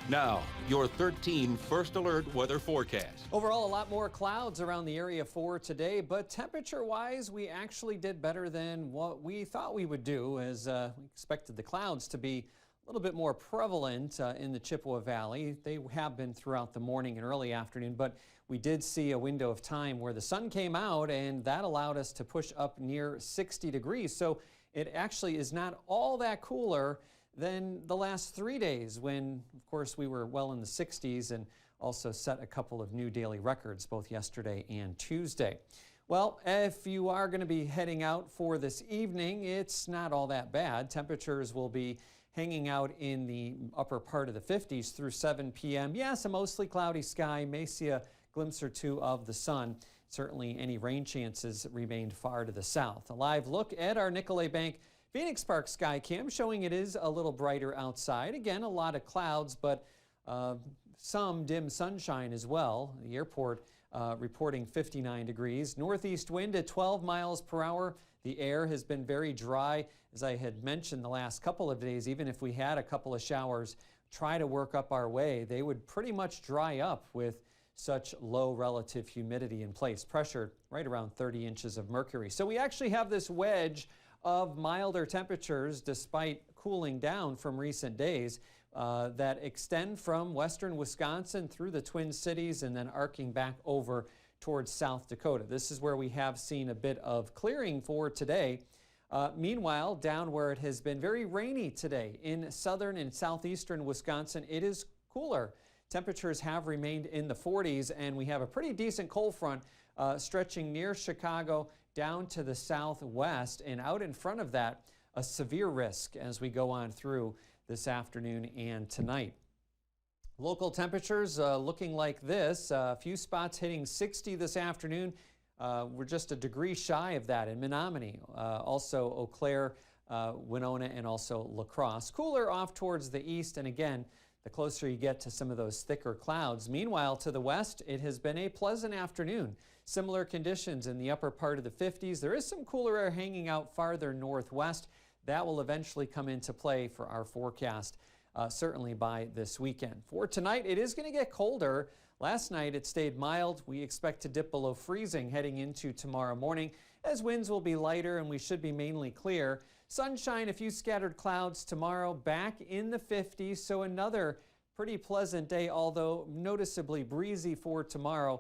Now, your 13 First Alert weather forecast. Overall, a lot more clouds around the area for today, but temperature-wise, we actually did better than what we thought we would do, as we expected the clouds to be a little bit more prevalent in the Chippewa Valley. They have been throughout the morning and early afternoon, but we did see a window of time where the sun came out, and that allowed us to push up near 60 degrees. So it actually is not all that cooler than the last 3 days when, of course, we were well in the 60s and also set a couple of new daily records both yesterday and Tuesday. Well, if you are going to be heading out for this evening, it's not all that bad. Temperatures will be hanging out in the upper part of the 50s through 7 p.m. Yes, a mostly cloudy sky, may see a glimpse or two of the sun. Certainly any rain chances remained far to the south. A live look at our Nicolet Bank Phoenix Park sky cam showing it is a little brighter outside. Again, a lot of clouds, but some dim sunshine as well. The airport reporting 59 degrees. Northeast wind at 12 miles per hour. The air has been very dry, as I had mentioned the last couple of days. Even if we had a couple of showers try to work up our way, they would pretty much dry up with such low relative humidity in place. Pressure right around 30 inches of mercury. So we actually have this wedge of milder temperatures despite cooling down from recent days that extend from western Wisconsin through the Twin Cities and then arcing back over towards South Dakota. This is where we have seen a bit of clearing for today. Meanwhile, down where it has been very rainy today in southern and southeastern Wisconsin, it is cooler. Temperatures have remained in the 40s, and we have a pretty decent cold front stretching near Chicago down to the southwest, and out in front of that, a severe risk as we go on through this afternoon and tonight. Local temperatures looking like this. A few spots hitting 60 this afternoon. We're just a degree shy of that in Menominee. Also Eau Claire, Winona, and also La Crosse. Cooler off towards the east, and again, the closer you get to some of those thicker clouds. Meanwhile, to the west, it has been a pleasant afternoon. Similar conditions in the upper part of the 50s. There is some cooler air hanging out farther northwest. That will eventually come into play for our forecast, certainly by this weekend. For tonight, it is going to get colder. Last night, it stayed mild. We expect to dip below freezing heading into tomorrow morning, as winds will be lighter and we should be mainly clear. Sunshine, a few scattered clouds tomorrow, back in the 50s, so another pretty pleasant day, although noticeably breezy for tomorrow.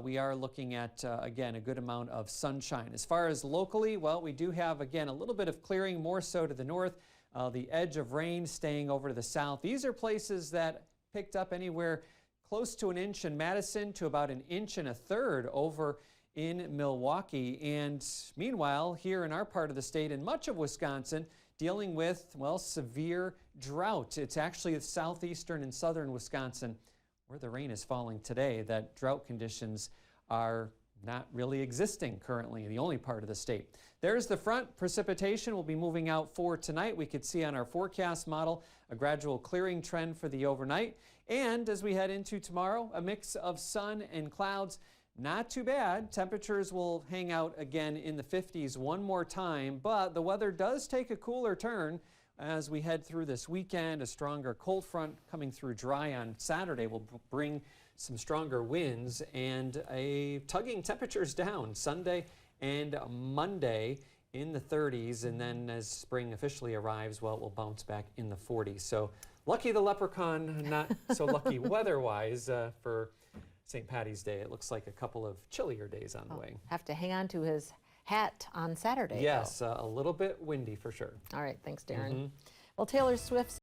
We are looking at, again, a good amount of sunshine. As far as locally, well, we do have, again, a little bit of clearing, more so to the north. The edge of rain staying over to the south. These are places that picked up anywhere close to an inch in Madison to about an inch and a third over in Milwaukee. And meanwhile, here in our part of the state and much of Wisconsin, dealing with, well, severe drought. It's actually southeastern and southern Wisconsin where the rain is falling today that drought conditions are not really existing currently in the only part of the state. There's the front. Precipitation will be moving out for tonight. We could see on our forecast model a gradual clearing trend for the overnight. And as we head into tomorrow, a mix of sun and clouds. Not too bad. Temperatures will hang out again in the 50s one more time, but the weather does take a cooler turn as we head through this weekend. A stronger cold front coming through dry on Saturday will bring some stronger winds and a tugging temperatures down Sunday and Monday in the 30s, and then as spring officially arrives, well, it will bounce back in the 40s. So lucky the leprechaun, not so lucky weather-wise for St. Patty's Day. It looks like a couple of chillier days on the way. Have to hang on to his hat on Saturday. Yes, a little bit windy for sure. All right, thanks, Darren. Well, Taylor Swift's